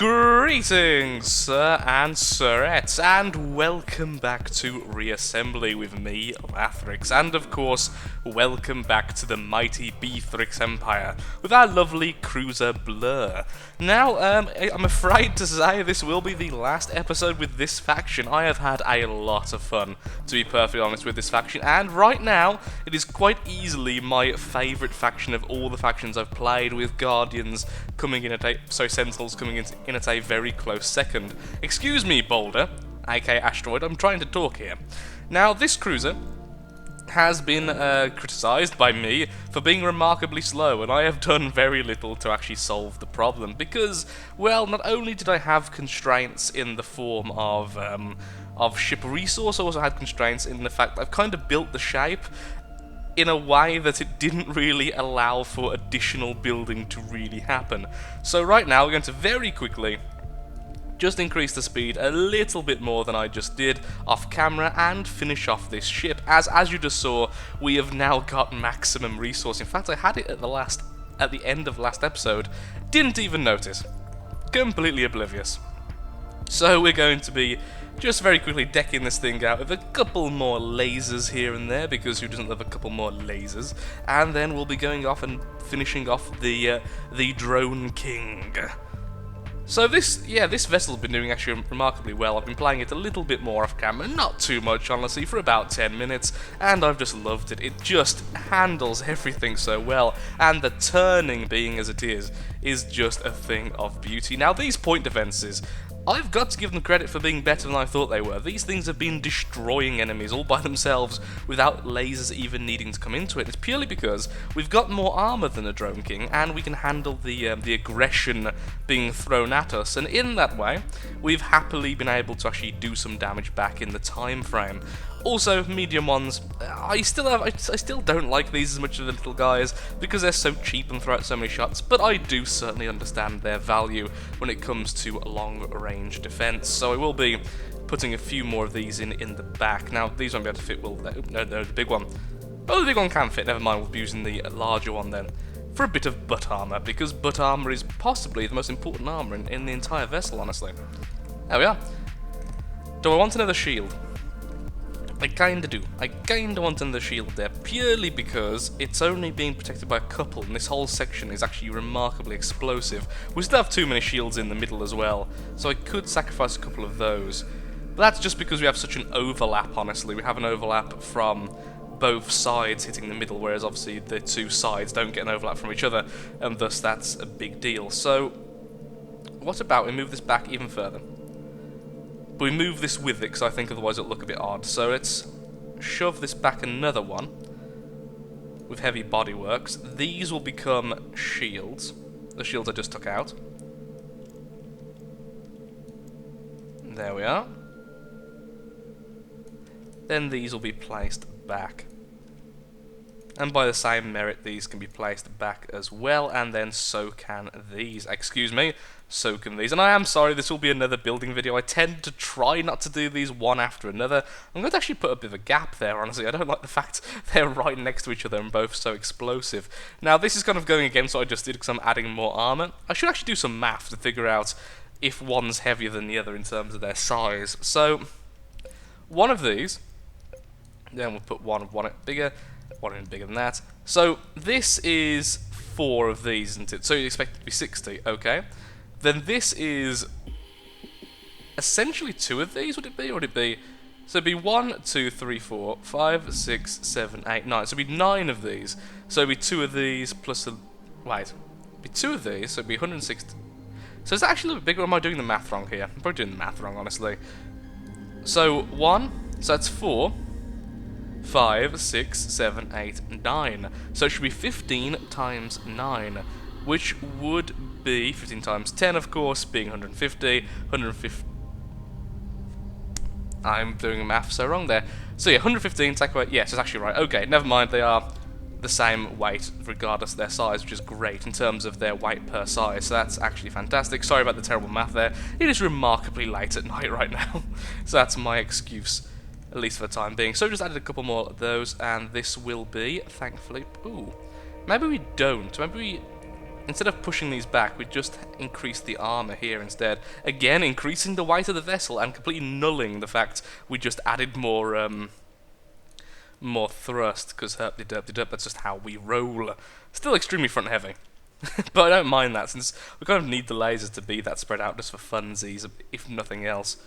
Greetings, sir and sirettes, and welcome back to Reassembly with me, Lathrix, and of course, welcome back to the mighty Beethrix Empire with our lovely cruiser Blur. Now, I'm afraid to say this will be the last episode with this faction. I have had a lot of fun, to be perfectly honest, with this faction, and right now, it is quite easily my favourite faction of all the factions I've played, with Guardians coming in at Sentinels coming in at a very close second. Excuse me, Boulder, aka Asteroid, I'm trying to talk here. Now, this cruiser has been criticised by me for being remarkably slow, and I have done very little to actually solve the problem, because, well, not only did I have constraints in the form of ship resource, I also had constraints in the fact that I've kind of built the shape in a way that it didn't really allow for additional building to really happen. So right now we're going to very quickly just increase the speed a little bit more than I just did off camera and finish off this ship. As you just saw, we have now got maximum resource. In fact, I had it at the end of last episode, didn't even notice. Completely oblivious. So we're going to be just very quickly decking this thing out with a couple more lasers here and there, because who doesn't love a couple more lasers? And then we'll be going off and finishing off the Drone King. So this vessel's been doing actually remarkably well. I've been playing it a little bit more off camera, not too much honestly, for about 10 minutes, and I've just loved it. It just handles everything so well, and the turning, being as it is just a thing of beauty. Now these point defences, I've got to give them credit for being better than I thought they were. These things have been destroying enemies all by themselves without lasers even needing to come into it. It's purely because we've got more armor than the Drone King, and we can handle the aggression being thrown at us, and in that way we've happily been able to actually do some damage back in the time frame. Also, medium ones, I still don't like these as much as the little guys because they're so cheap and throw out so many shots, but I do certainly understand their value when it comes to long-range defense, so I will be putting a few more of these in the back. Now, these won't be able to fit, will they? No, the big one. Oh, the big one can fit, never mind, we'll be using the larger one then, for a bit of butt armor, because butt armor is possibly the most important armor in the entire vessel, honestly. There we are. Do I want another shield? I kinda do. I kinda want another shield there, purely because it's only being protected by a couple, and this whole section is actually remarkably explosive. We still have too many shields in the middle as well, so I could sacrifice a couple of those. But that's just because we have such an overlap, honestly. We have an overlap from both sides hitting the middle, whereas obviously the two sides don't get an overlap from each other, and thus that's a big deal. So, what about we move this back even further? But we move this with it, because I think otherwise it'll look a bit odd. So let's shove this back another one with heavy bodyworks. These will become shields. The shields I just took out. There we are. Then these will be placed back. And by the same merit, these can be placed back as well, and then so can these. Excuse me, so can these. And I am sorry, this will be another building video. I tend to try not to do these one after another. I'm going to actually put a bit of a gap there, honestly. I don't like the fact they're right next to each other and both so explosive. Now, this is kind of going against what I just did because I'm adding more armor. I should actually do some math to figure out if one's heavier than the other in terms of their size. So, one of these, then we'll put one bigger, one even bigger than that. So this is 4 of these, isn't it? So you expect it to be 60, okay. Then this is essentially 2 of these, would it be? Or would it be... So it'd be 1, 2, 3, 4, 5, 6, 7, 8, 9. So it'd be 9 of these. So it'd be 2 of these plus a... Wait. It'd be 2 of these, so it'd be 160... So is that actually a little bit bigger, or am I doing the math wrong here? I'm probably doing the math wrong, honestly. So 1, so that's 4... 5, 6, 7, 8, 9. So it should be 15 times 9, which would be 15 times 10, of course, being 150. 150. I'm doing math so wrong there. So yeah, 115 take away. Yes, it's actually right. Okay, never mind. They are the same weight regardless of their size, which is great in terms of their weight per size. So that's actually fantastic. Sorry about the terrible math there. It is remarkably late at night right now, so that's my excuse, at least for the time being. So just added a couple more of those, and this will be, thankfully... Ooh, maybe we don't. Maybe we... instead of pushing these back, we just increase the armor here instead. Again, increasing the weight of the vessel and completely nulling the fact we just added more more thrust, because that's just how we roll. Still extremely front heavy. But I don't mind that, since we kind of need the lasers to be that spread out just for funsies, if nothing else.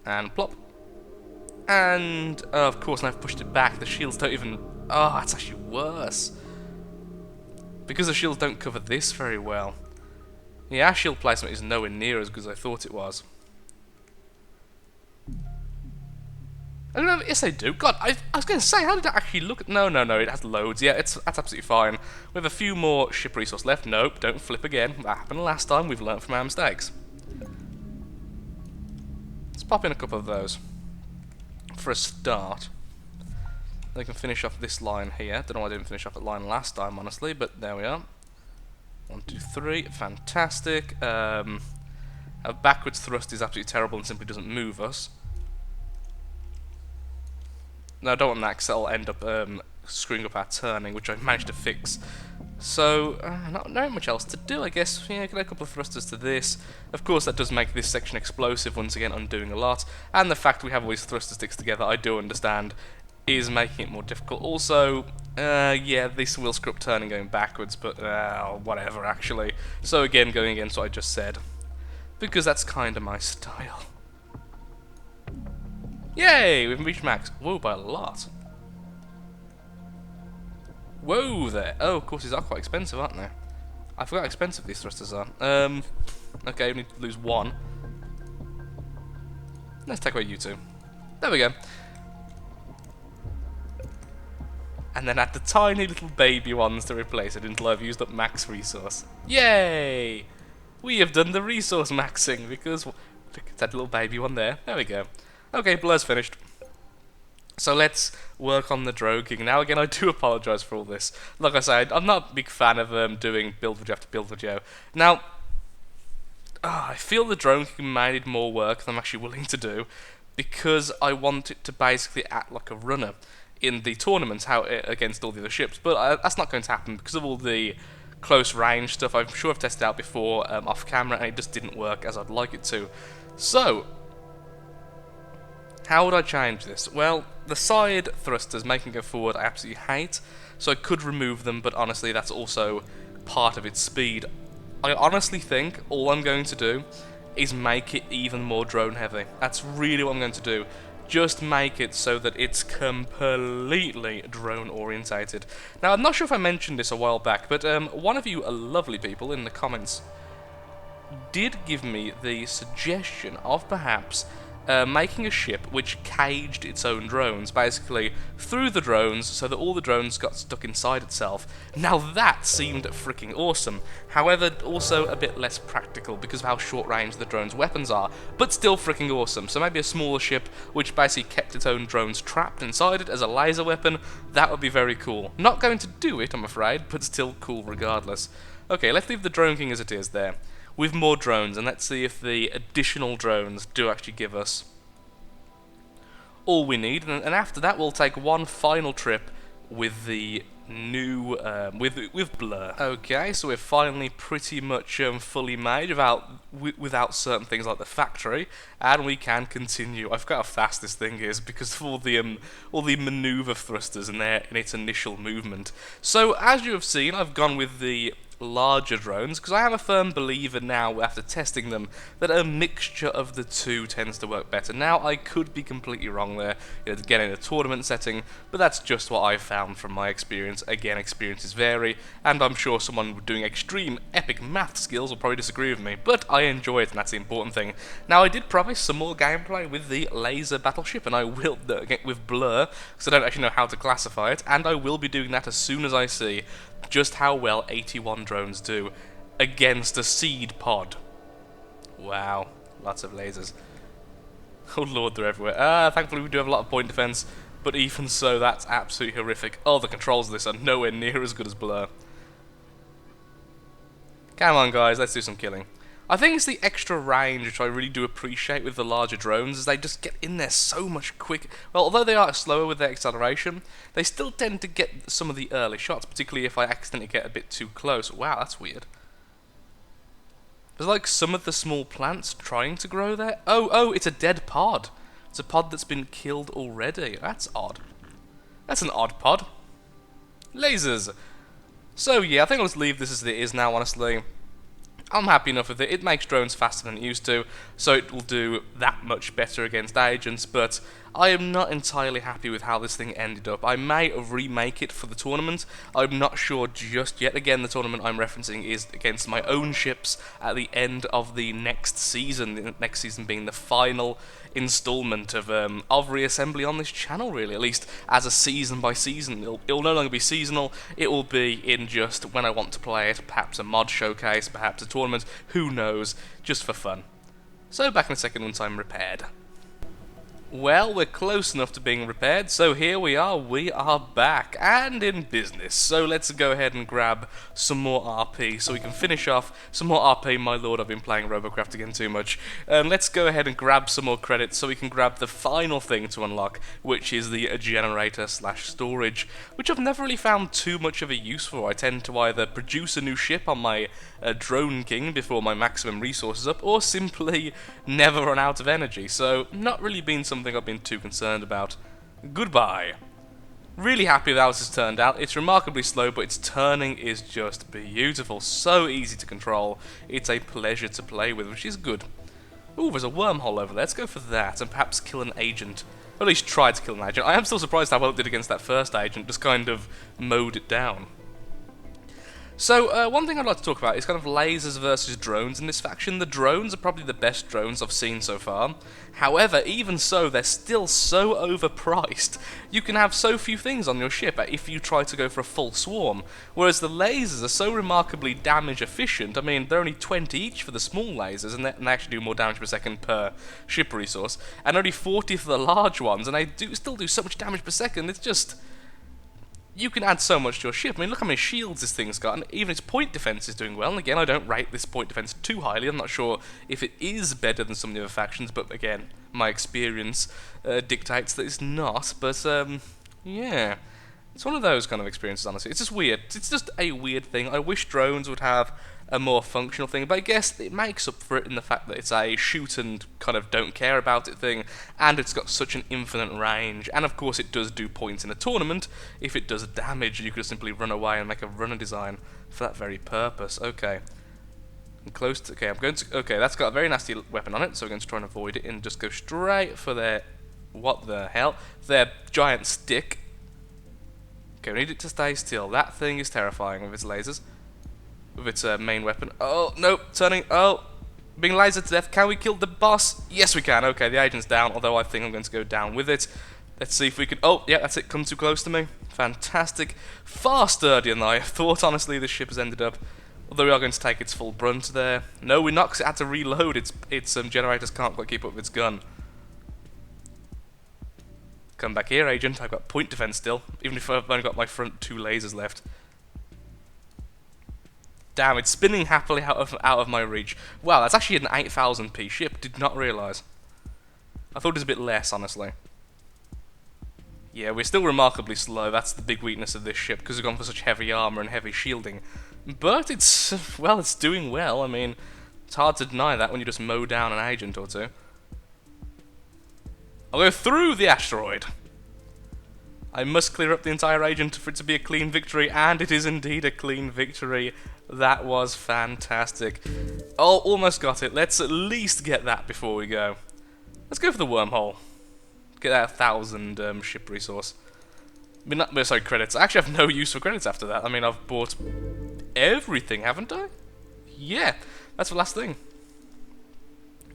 And plop. And, of course, now I've pushed it back, the shields don't even... Oh, that's actually worse. Because the shields don't cover this very well. Yeah, our shield placement is nowhere near as good as I thought it was. I don't know, yes they do. God, I was going to say, how did I actually look at... No, it has loads. Yeah, that's absolutely fine. We have a few more ship resource left. Nope, don't flip again. That happened last time. We've learnt from our mistakes. Let's pop in a couple of those. For a start. They can finish off this line here. Don't know why I didn't finish off that line last time, honestly, but there we are. 1, 2, 3. Fantastic. Our backwards thrust is absolutely terrible and simply doesn't move us. No, I don't want that because that'll end up screwing up our turning, which I managed to fix. So, not much else to do, I guess. Yeah, get a couple of thrusters to this. Of course, that does make this section explosive, once again, undoing a lot. And the fact we have all these thruster sticks together, I do understand, is making it more difficult. Also, yeah, this will screw up turning going backwards, but whatever, actually. So again, going against what I just said. Because that's kind of my style. Yay! We've reached max. Whoa, by a lot. Whoa there. Oh, of course, these are quite expensive, aren't they? I forgot how expensive these thrusters are. Okay, we need to lose one. Let's take away you two. There we go. And then add the tiny little baby ones to replace it until I've used up max resource. Yay! We have done the resource maxing because... Look, it's that little baby one there. There we go. Okay, blur's finished. So let's work on the droguing. Now again, I do apologise for all this. Like I said, I'm not a big fan of doing build video after build video. Now, I feel the droguing made more work than I'm actually willing to do, because I want it to basically act like a runner in the tournaments against all the other ships. But that's not going to happen because of all the close range stuff I'm sure I've tested out before off camera, and it just didn't work as I'd like it to. So, how would I change this? Well, the side thrusters making go forward I absolutely hate, so I could remove them, but honestly that's also part of its speed. I honestly think all I'm going to do is make it even more drone heavy. That's really what I'm going to do. Just make it so that it's completely drone orientated. Now, I'm not sure if I mentioned this a while back, but one of you lovely people in the comments did give me the suggestion of perhaps making a ship which caged its own drones, basically through the drones so that all the drones got stuck inside itself. Now that seemed freaking awesome, however also a bit less practical because of how short range the drones' weapons are, but still freaking awesome. So maybe a smaller ship which basically kept its own drones trapped inside it as a laser weapon, that would be very cool. Not going to do it, I'm afraid, but still cool regardless. Okay, let's leave the drone king as it is there, with more drones, and let's see if the additional drones do actually give us all we need, and after that we'll take one final trip with the new, with Blur. Okay, so we're finally pretty much fully made without certain things like the factory, and we can continue. I forgot how fast this thing is because of all the maneuver thrusters in its initial movement. So as you have seen, I've gone with the larger drones because I am a firm believer now, after testing them, that a mixture of the two tends to work better. Now, I could be completely wrong there, again in a tournament setting, but that's just what I've found from my experience. Again, experiences vary, and I'm sure someone doing extreme epic math skills will probably disagree with me, but I enjoy it, and that's the important thing. Now, I did promise some more gameplay with the laser battleship, and I will with Blur, because I don't actually know how to classify it, and I will be doing that as soon as I see just how well 81 drones do against a seed pod. Wow, lots of lasers. Oh lord, they're everywhere. Thankfully we do have a lot of point defense, but even so, that's absolutely horrific. Oh, the controls of this are nowhere near as good as Blur. Come on guys, let's do some killing. I think it's the extra range which I really do appreciate with the larger drones, as they just get in there so much quicker. Well, although they are slower with their acceleration, they still tend to get some of the early shots, particularly if I accidentally get a bit too close. Wow, that's weird. There's like some of the small plants trying to grow there. Oh, it's a dead pod. It's a pod that's been killed already. That's odd. That's an odd pod. Lasers. So yeah, I think I'll just leave this as it is now, honestly. I'm happy enough with it. It makes drones faster than it used to, so it will do that much better against agents, but I am not entirely happy with how this thing ended up. I may remake it for the tournament. I'm not sure just yet. Again, the tournament I'm referencing is against my own ships at the end of the next season. The next season being the final installment of Reassembly on this channel, really, at least as a season by season. It'll no longer be seasonal. It will be in just when I want to play it, perhaps a mod showcase, perhaps a tournament, who knows, just for fun. So back in a second once I'm repaired. Well, we're close enough to being repaired, so here we are back, and in business. So let's go ahead and grab some more RP, so we can finish off some more RP. My lord, I've been playing Robocraft again too much. Let's go ahead and grab some more credits, so we can grab the final thing to unlock, which is the generator/storage, which I've never really found too much of a use for. I tend to either produce a new ship on my Drone King before my maximum resources up, or simply never run out of energy, so not really been something I've been too concerned about. Goodbye. Really happy with how this has turned out. It's remarkably slow, but its turning is just beautiful. So easy to control. It's a pleasure to play with, which is good. Ooh, there's a wormhole over there. Let's go for that, and perhaps kill an agent. Or at least try to kill an agent. I am still surprised how well it did against that first agent, just kind of mowed it down. So, one thing I'd like to talk about is kind of lasers versus drones in this faction. The drones are probably the best drones I've seen so far. However, even so, they're still so overpriced. You can have so few things on your ship if you try to go for a full swarm. Whereas the lasers are so remarkably damage efficient. I mean, they're only 20 each for the small lasers, and they actually do more damage per second per ship resource. And only 40 for the large ones, and they still do so much damage per second. It's just... you can add so much to your ship. I mean, look how many shields this thing's got, and even its point defense is doing well. And again, I don't rate this point defense too highly. I'm not sure if it is better than some of the other factions, but again, my experience dictates that it's not. But, yeah. It's one of those kind of experiences, honestly. It's just weird. It's just a weird thing. I wish drones would have a more functional thing, but I guess it makes up for it in the fact that it's a shoot and kind of don't care about it thing, and it's got such an infinite range, and of course it does do points in a tournament. If it does damage, you could simply run away and make a runner design for that very purpose. Okay. I'm close to... okay, that's got a very nasty weapon on it, so we're going to try and avoid it and just go straight for their... what the hell? Their giant stick. Okay, we need it to stay still. That thing is terrifying with its lasers. With its main weapon. Oh, no, turning. Oh, being lasered to death. Can we kill the boss? Yes, we can. Okay, the agent's down, although I think I'm going to go down with it. Let's see if we can... oh, yeah, that's it. Come too close to me. Fantastic. Far sturdier than I thought, honestly, this ship has ended up. Although we are going to take its full brunt there. No, we're not, because it had to reload. Its generators can't quite keep up with its gun. Come back here, agent. I've got point defense still, even if I've only got my front 2 lasers left. Damn, it's spinning happily out of my reach. Wow, that's actually an 8000p ship. Did not realise. I thought it was a bit less, honestly. Yeah, we're still remarkably slow. That's the big weakness of this ship, because we've gone for such heavy armour and heavy shielding. But it's, well, it's doing well. I mean, it's hard to deny that when you just mow down an agent or two. I'll go through the asteroid. I must clear up the entire agent for it to be a clean victory, and it is indeed a clean victory. That was fantastic. Oh, almost got it. Let's at least get that before we go. Let's go for the wormhole. Get that 1000 ship resource. I mean, sorry, credits. I actually have no use for credits after that. I mean, I've bought everything, haven't I? Yeah, that's the last thing.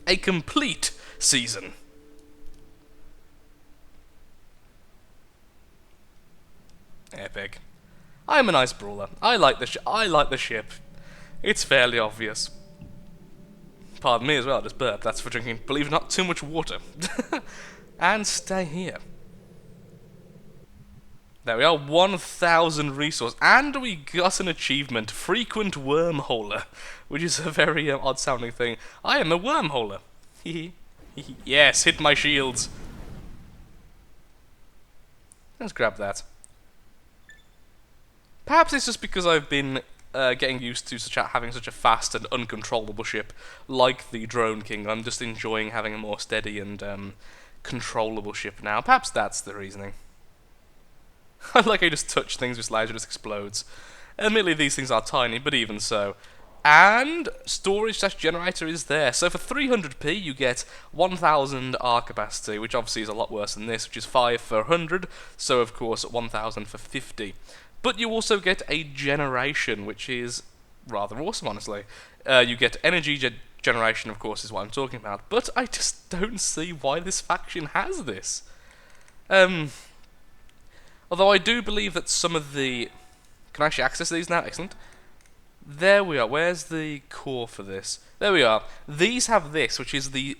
A complete season. Epic. I'm a nice brawler. I like the ship. It's fairly obvious. Pardon me as well, I just burped. That's for drinking, believe it or not, too much water. And stay here. There we are, 1,000 resource, and we got an achievement, frequent wormholer, which is a very odd sounding thing. I am a wormholer. Yes, hit my shields. Let's grab that. Perhaps it's just because I've been getting used to having such a fast and uncontrollable ship like the Drone King. I'm just enjoying having a more steady and controllable ship now. Perhaps that's the reasoning. I like how you just touch things with laser, just explodes. Admittedly, these things are tiny, but even so. And storage/generator is there. So for 300p, you get 1,000 R capacity, which obviously is a lot worse than this, which is 5 for 100. So of course, 1,000 for 50. But you also get a generation, which is rather awesome, honestly. You get energy generation, of course, is what I'm talking about. But I just don't see why this faction has this. Although I do believe that some of the... Can I actually access these now? Excellent. There we are. Where's the core for this? There we are. These have this, which is the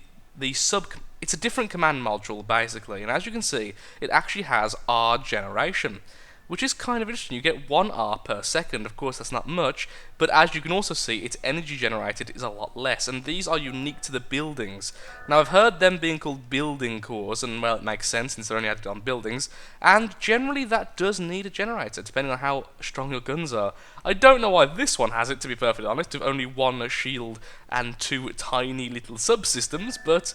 sub... It's a different command module, basically. And as you can see, it actually has R generation, which is kind of interesting. You get 1 R per second. Of course, that's not much, but as you can also see, its energy generated is a lot less, and these are unique to the buildings. Now, I've heard them being called building cores, and well, it makes sense since they're only added on buildings, and generally that does need a generator, depending on how strong your guns are. I don't know why this one has it, to be perfectly honest, with only 1 shield and 2 tiny little subsystems, but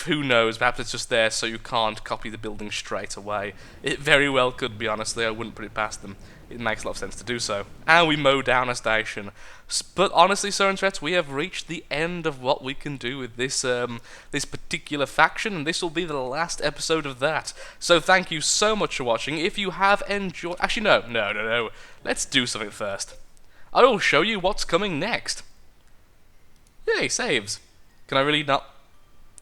who knows, perhaps it's just there so you can't copy the building straight away. It very well could be, honestly, I wouldn't put it past them. It makes a lot of sense to do so. And we mow down a station. But honestly, Sir and Threats, we have reached the end of what we can do with this this particular faction, and this will be the last episode of that. So thank you so much for watching. If you have enjoyed... Actually, no. Let's do something first. I will show you what's coming next. Yay, saves. Can I really not...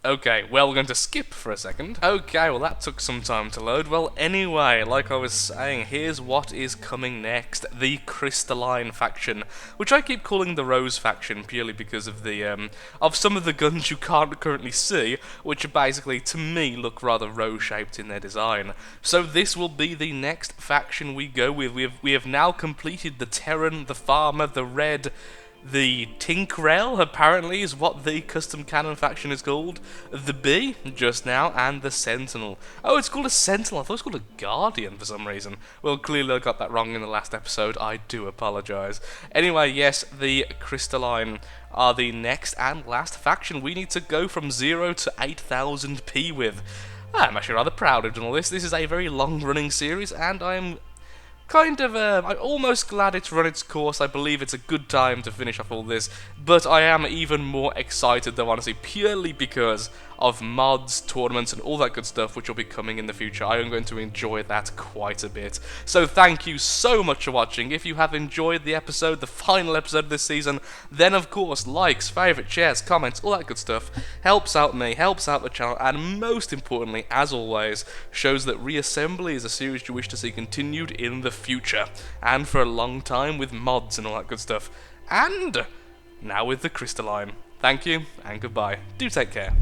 Okay, well, we're going to skip for a second. Okay, well, that took some time to load. Well, anyway, like I was saying, here's what is coming next. The Crystalline faction, which I keep calling the Rose faction, purely because of the, of some of the guns you can't currently see, which are basically, to me, look rather rose-shaped in their design. So this will be the next faction we go with. We have now completed the Terran, the Farmer, the Red... The Tinkrel, apparently, is what the custom cannon faction is called. The Bee, just now, and the Sentinel. Oh, it's called a Sentinel. I thought it was called a Guardian for some reason. Well, clearly I got that wrong in the last episode. I do apologise. Anyway, yes, the Crystalline are the next and last faction we need to go from 0 to 8,000p with. I'm actually rather proud of doing all this. This is a very long-running series, and I'm... I'm almost glad it's run its course. I believe it's a good time to finish off all this, but I am even more excited though, honestly, purely because of mods, tournaments, and all that good stuff which will be coming in the future. I am going to enjoy that quite a bit. So thank you so much for watching. If you have enjoyed the episode, the final episode of this season, then of course, likes, favourite, shares, comments, all that good stuff helps out me, helps out the channel, and most importantly, as always, shows that Reassembly is a series you wish to see continued in the future, and for a long time with mods and all that good stuff. And now with the Crystalline. Thank you, and goodbye. Do take care.